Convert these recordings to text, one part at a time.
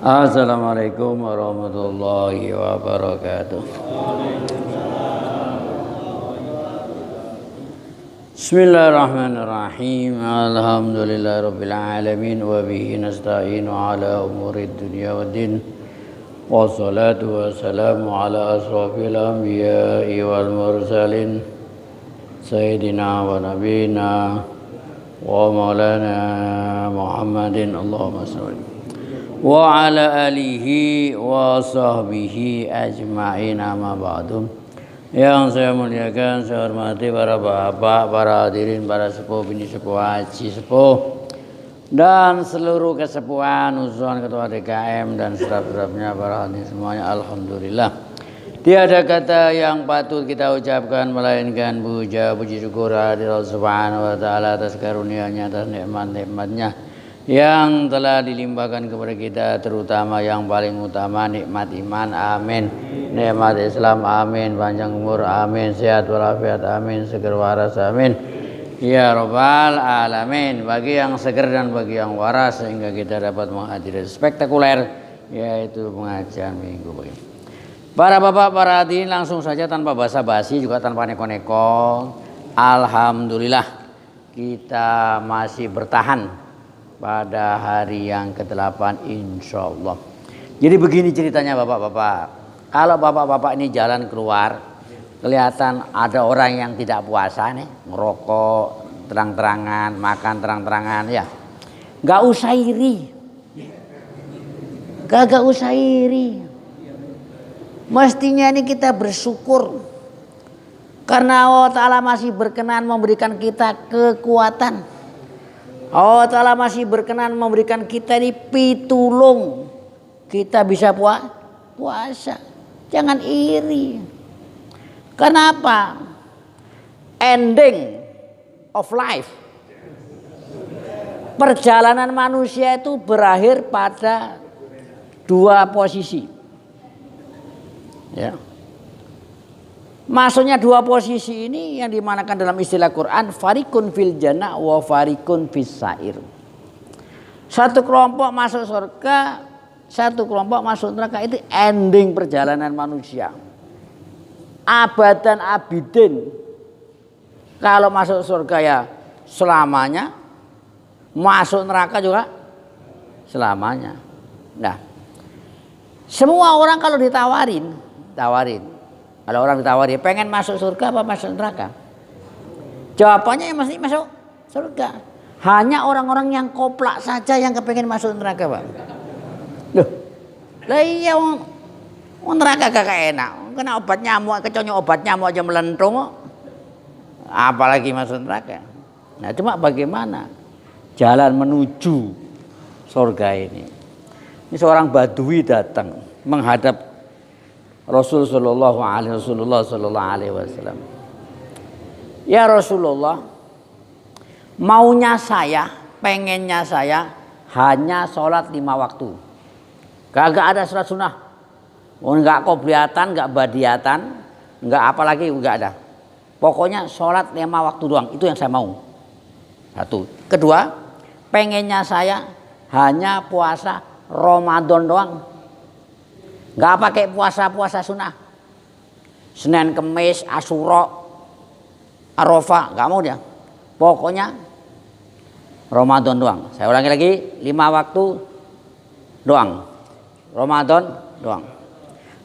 Assalamualaikum warahmatullahi wabarakatuh. Bismillahirrahmanirrahim. Alhamdulillahirabbil alamin wa bihi nasta'inu ala umurid dunya waddin. Wassalatu wassalamu ala asrofil anbiya'i wal mursalin sayyidina wa nabiyina wa maulana Muhammadin Allahumma shalli wa ala alihi wa sahbihi ajma'in, amma ba'du. Yang saya muliakan, saya hormati para bapak, para hadirin, para sepuh, bini sepuh, haji sepuh, dan seluruh kesepuhan, usuhan ketua DKM dan staf-stafnya, para hadirin semuanya. Alhamdulillah, tiada kata yang patut kita ucapkan melainkan puja puji syukur hadirat Allah Subhanahu wa taala atas karunia-Nya, atas nikmat-nikmat-Nya yang telah dilimpahkan kepada kita, terutama yang paling utama nikmat iman, amin, nikmat Islam, amin, panjang umur, amin, sehat walafiat, amin, seger waras, amin, ya rabbal alamin. Bagi yang seger dan bagi yang waras, sehingga kita dapat menghadiri spektakuler, yaitu pengajian minggu begini. Para bapak, para hadirin, langsung saja tanpa basa-basi juga tanpa neko-neko, alhamdulillah kita masih bertahan pada hari yang ke-8 insyaallah. Jadi begini ceritanya bapak-bapak. Kalau bapak-bapak ini jalan keluar, kelihatan ada orang yang tidak puasa nih, ngerokok terang-terangan, makan terang-terangan, ya nggak usah iri, gak usah iri. Mestinya ini kita bersyukur karena Allah Ta'ala masih berkenan memberikan kita kekuatan. Allah Ta'ala masih berkenan memberikan kita ini pitulung, kita bisa puasa. Jangan iri. Kenapa? Ending of life, perjalanan manusia itu berakhir pada dua posisi, ya. Maksudnya dua posisi ini yang dimanakan dalam istilah Quran, farikun fil jannah wa farikun fis sa'ir. Satu kelompok masuk surga, satu kelompok masuk neraka. Itu ending perjalanan manusia. Abadan abidin. Kalau masuk surga ya selamanya, masuk neraka juga selamanya. Nah, semua orang kalau ditawarin. Kalau orang ditawari, pengen masuk surga apa masuk neraka? Jawabannya ya mesti masuk surga. Hanya orang-orang yang koplak saja yang kepengen masuk neraka, Pak. Loh, lah iya neraka gak enak. Kena obat nyamuk, keconyok obat nyamuk aja melentung. Apalagi masuk neraka. Nah, cuma bagaimana jalan menuju surga ini? Ini seorang badui datang menghadap Rasulullah sallallahu alaihi wasallam. Ya Rasulullah, pengennya saya hanya sholat 5 waktu. Kagak ada sholat sunnah. Enggak qobliyatan, enggak badiatan, enggak apalagi enggak ada. Pokoknya sholat 5 waktu doang, itu yang saya mau. Satu. Kedua, pengennya saya hanya puasa Ramadan doang. Nggak pakai puasa sunnah, Senin, Kemis, Asyura, Arafah, nggak mau dia. Pokoknya Ramadan doang. Saya ulangi lagi, 5 waktu doang, Ramadan doang.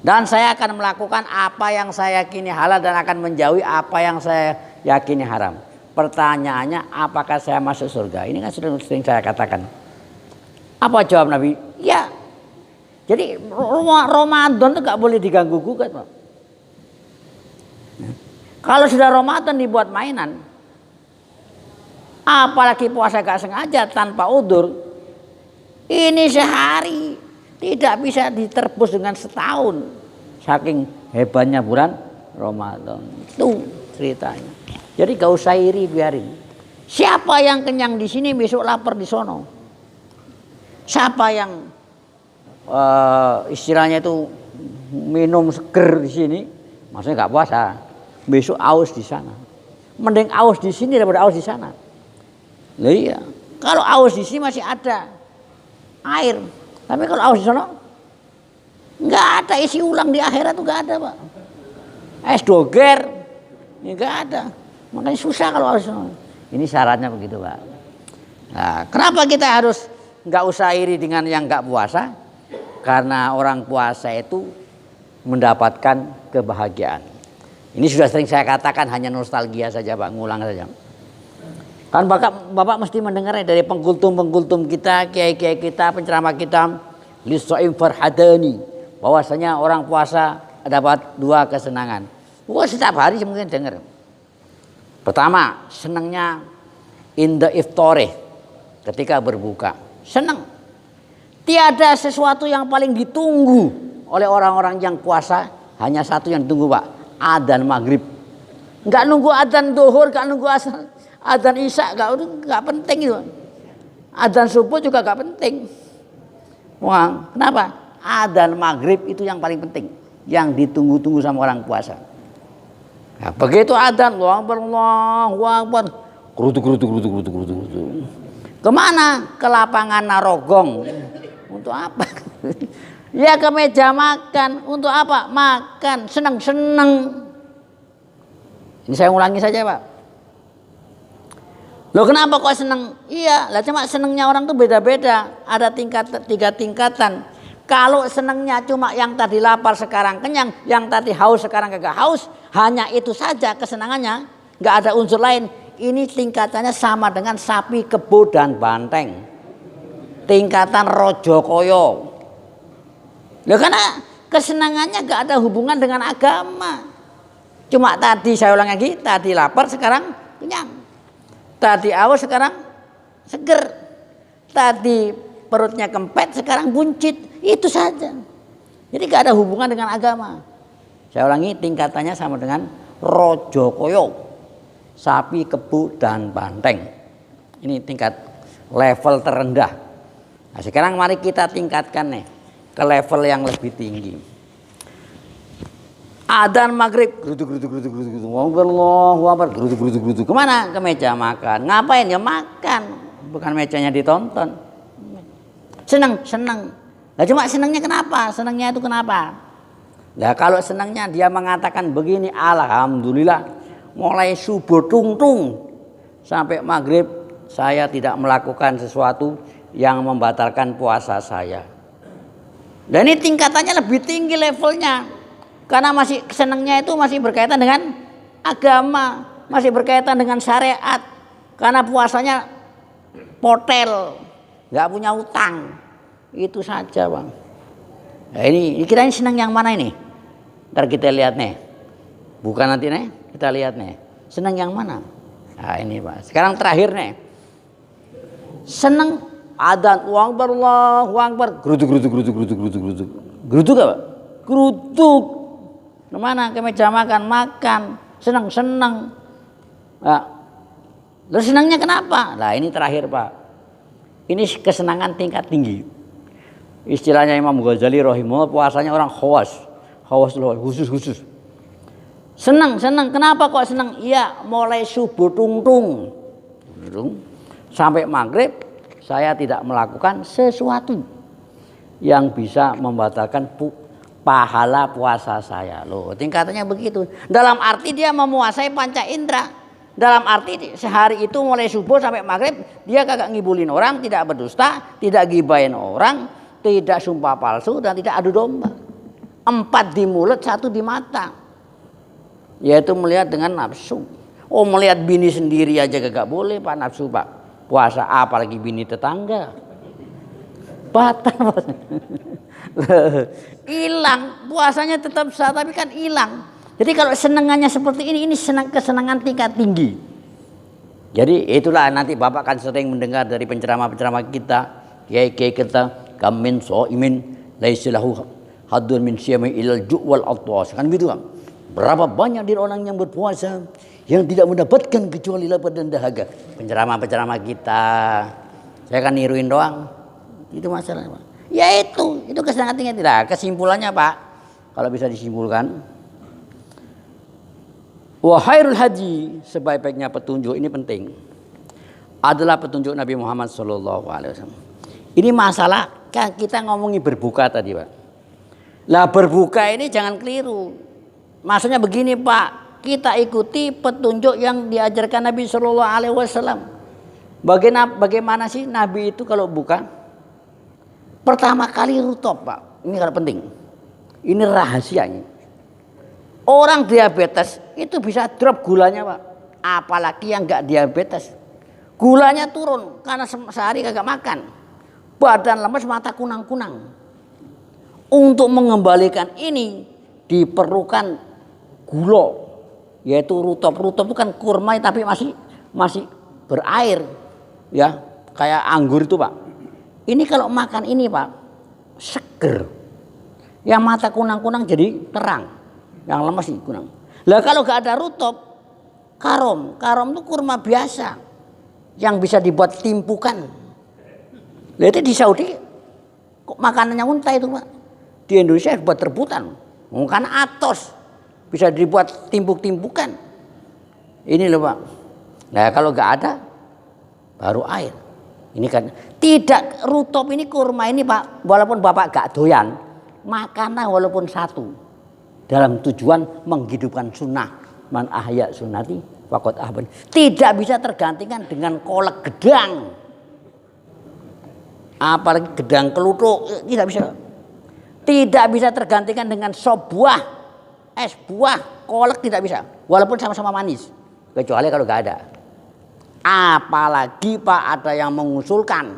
Dan saya akan melakukan apa yang saya yakini halal dan akan menjauhi apa yang saya yakini haram. Pertanyaannya, apakah saya masuk surga? Ini kan sudah sering saya katakan. Apa jawab Nabi? Ya. Jadi Ramadan itu gak boleh diganggu gugat, Pak. Kalau sudah Ramadan dibuat mainan, apalagi puasa gak sengaja tanpa udzur, ini sehari tidak bisa diterbus dengan setahun. Saking hebatnya bulan Ramadan. Itu ceritanya. Jadi gak usah iri, biarin. Siapa yang kenyang di sini besok lapar di sono. Siapa yang istilahnya itu minum seger di sini, maksudnya nggak puasa, besok aus di sana. Mending aus di sini daripada aus di sana. Lah iya, kalau aus di sini masih ada air, Tapi kalau aus di sono nggak ada isi ulang di akhirat tuh nggak ada Pak. Es doger nggak ada. Makanya susah kalau aus di sono. Ini syaratnya begitu Pak. Nah, kenapa kita harus nggak usah iri dengan yang nggak puasa? Karena orang puasa itu mendapatkan kebahagiaan. Ini sudah sering saya katakan, hanya nostalgia saja Pak, ngulang saja. Kan Bapak mesti mendengarnya dari pengkultum kita, kiai-kiai kita, penceramah kita, lis-shaim farhadani, bahwasanya orang puasa dapat 2 kesenangan. Wah, setiap hari mungkin dengar. Pertama, senangnya inda iftore, ketika berbuka. Senang. Tiada sesuatu yang paling ditunggu oleh orang-orang yang puasa, hanya satu yang ditunggu Pak, adzan maghrib. Nggak nunggu adzan duhur, nggak nunggu adzan isya, nggak penting itu. Adzan subuh juga nggak penting. Wah, kenapa? Adzan maghrib itu yang paling penting, yang ditunggu-tunggu sama orang puasa. Nah, begitu adzan, Allahu Akbar, gerutu. Kemana? Ke lapangan Narogong. Untuk apa? Ya ke meja makan. Untuk apa? Makan. Senang. Ini saya ulangi saja Pak. Loh kenapa kok senang? Iya, lah cuma senangnya orang tuh beda-beda. Ada 3 tingkatan. Kalau senangnya cuma yang tadi lapar sekarang kenyang, yang tadi haus sekarang kagak haus, hanya itu saja kesenangannya, nggak ada unsur lain. Ini tingkatannya sama dengan sapi, kebo dan banteng. Tingkatan rojo koyo. Ya karena kesenangannya gak ada hubungan dengan agama. Cuma tadi saya ulang lagi, tadi lapar sekarang kenyang. Tadi awas sekarang seger. Tadi perutnya kempet sekarang buncit. Itu saja. Jadi gak ada hubungan dengan agama. Saya ulangi, tingkatannya sama dengan rojo koyo, sapi, kebo dan banteng. Ini tingkat level terendah. Nah, sekarang mari kita tingkatkan nih ke level yang lebih tinggi. Adzan maghrib, gerutu. Allahu Akbar, gerutu. Kemana? Ke meja makan. Ngapain? Ya makan. Bukan mejanya ditonton. Senang. Nah, cuma senangnya kenapa? Senangnya itu kenapa? Nah, kalau senangnya dia mengatakan begini, alhamdulillah, mulai subuh tung sampai maghrib saya tidak melakukan sesuatu yang membatalkan puasa saya. Dan ini tingkatannya lebih tinggi levelnya. Karena masih senangnya itu masih berkaitan dengan agama, masih berkaitan dengan syariat. Karena puasanya potel, nggak punya utang. Itu saja Bang. Nah, ini kita ini senang yang mana ini? Ntar kita lihat nih. Bukan nanti nih, kita lihat nih. Senang yang mana? Nah ini Pak. Sekarang terakhir nih. Senang adzan, Allahu Akbar, gerutu. Gerutu gak Pak? Gerutu. Kemana? Ke meja makan. Senang. Nah, lalu senangnya kenapa? Nah ini terakhir Pak. Ini kesenangan tingkat tinggi. Istilahnya Imam Ghazali rahimahullah, puasanya orang khawas khusus. Senang. Kenapa kok senang? Iya, mulai subuh tung sampai maghrib saya tidak melakukan sesuatu yang bisa membatalkan pahala puasa saya. Loh, tingkatannya begitu. Dalam arti dia memuasai panca indera. Dalam arti sehari itu mulai subuh sampai maghrib dia kagak ngibulin orang, tidak berdusta, tidak gibahin orang, tidak sumpah palsu dan tidak adu domba. 4 di mulut, 1 di mata. Yaitu melihat dengan nafsu. Oh, melihat bini sendiri aja kagak boleh Pak, nafsu Pak. Puasa apalagi bini tetangga. Batal. Hilang, puasanya tetap sah tapi kan hilang. Jadi kalau senangannya seperti ini kesenangan tingkat tinggi. Jadi itulah nanti Bapak akan sering mendengar dari penceramah-penceramah kita, kiai-kiai kita, kamin soimin laisilahu hadun min syami ilal ju' wal atwas. Kan gitu kan. Berapa banyak dari orang yang berpuasa yang tidak mendapatkan kecuali lapar dan dahaga. Penceramah-penceramah kita. Saya kan niruin doang. Itu masalahnya Pak. Ya itu kesenangan tingkat. Nah, kesimpulannya Pak, kalau bisa disimpulkan, wa khairul haji, sebaik-baiknya petunjuk, ini penting, adalah petunjuk Nabi Muhammad SAW. Ini masalah kan kita ngomongin berbuka tadi Pak. Lah berbuka ini jangan keliru. Maksudnya begini Pak, kita ikuti petunjuk yang diajarkan Nabi Shallallahu Alaihi Wasallam. Bagaimana sih Nabi itu kalau buka? Pertama kali rutop Pak. Ini kalau penting. Ini rahasianya. Orang diabetes itu bisa drop gulanya Pak. Apalagi yang nggak diabetes. Gulanya turun karena sehari kagak makan. Badan lemes, mata kunang-kunang. Untuk mengembalikan ini diperlukan gula, yaitu rutop. Rutop itu kan kurma tapi masih berair, ya kayak anggur itu Pak. Ini kalau makan ini Pak, seger. Yang mata kunang-kunang jadi terang, yang lemes sih kunang. Lah kalau gak ada rutop, karom itu kurma biasa yang bisa dibuat timpukan. Lah itu di Saudi kok makanannya unta itu Pak. Di Indonesia buat rebutan, mungkin atos bisa dibuat timpuk-timpukan. Ini loh Pak. Nah kalau nggak ada, baru air. Ini kan tidak rutop ini kurma ini Pak. Walaupun Bapak gak doyan, makanlah walaupun satu. Dalam tujuan menghidupkan sunnah. Man ahya sunnati faqad ahban. Tidak bisa tergantikan dengan kolak gedang. Apalagi gedang kelutuk, tidak bisa. Tidak bisa tergantikan dengan sop buah, es buah, kolak tidak bisa. Walaupun sama-sama manis. Kecuali kalau nggak ada. Apalagi Pak ada yang mengusulkan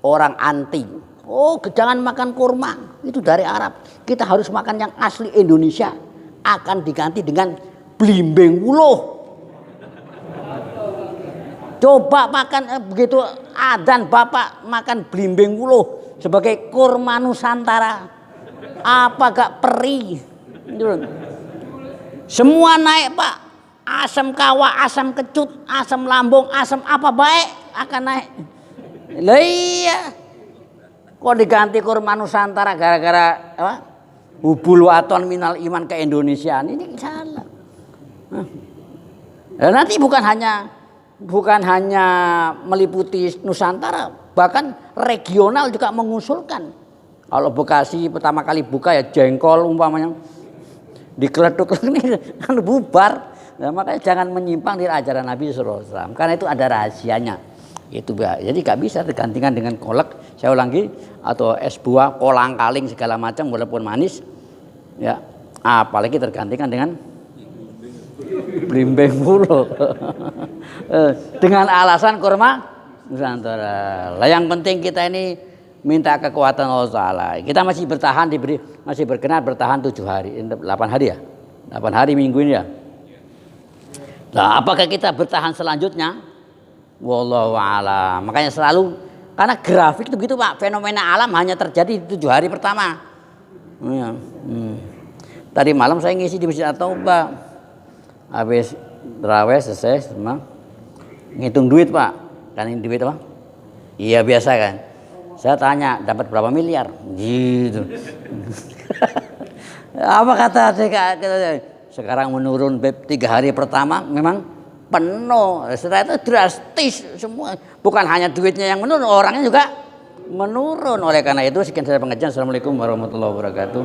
orang anti. Oh jangan makan kurma, itu dari Arab. Kita harus makan yang asli Indonesia. Akan diganti dengan blimbing wuluh. Coba makan begitu adzan Bapak makan blimbing wuluh sebagai kurma Nusantara. Apa gak perih? Semua naik Pak. Asam kawah, asam kecut, asam lambung, asam apa baik akan naik. Lah iya. Kok diganti kurma Nusantara gara-gara apa? Hubul waton minal iman ke Indonesia. Ini salah. Nah, nanti bukan hanya meliputi Nusantara, bahkan regional juga mengusulkan. Kalau Bekasi pertama kali buka ya jengkol umpamanya dikeleduk ini kan bubar. Nah, makanya jangan menyimpang dari ajaran Nabi SAW karena itu ada rahasianya. Itu jadi gak bisa tergantikan dengan kolak. Saya ulangi atau es buah, kolang kaling segala macam walaupun manis. Ya, apalagi tergantikan dengan blimbing wuluh. Dengan alasan kurma Nusantara. Lah yang penting kita ini minta kekuatan Allah Ta'ala. Kita masih bertahan masih berkenan bertahan 7 hari, 8 hari ya. 8 hari minggu ini ya. Nah, apakah kita bertahan selanjutnya? Wallahu a'lam. Makanya selalu karena grafik itu begitu Pak, fenomena alam hanya terjadi di 7 hari pertama. Ya. Tadi malam saya ngisi di Masjid At-Taubah. Habis terawih selesai semua ngitung duit Pak. Kan ini duit apa? Iya biasa kan. Saya tanya dapat berapa miliar? Gitu. Apa kata sekarang menurun 3 hari pertama memang penuh. Setelah itu drastis semua. Bukan hanya duitnya yang menurun, orangnya juga menurun. Oleh karena itu sekian saya pengajian. Assalamualaikum warahmatullahi wabarakatuh.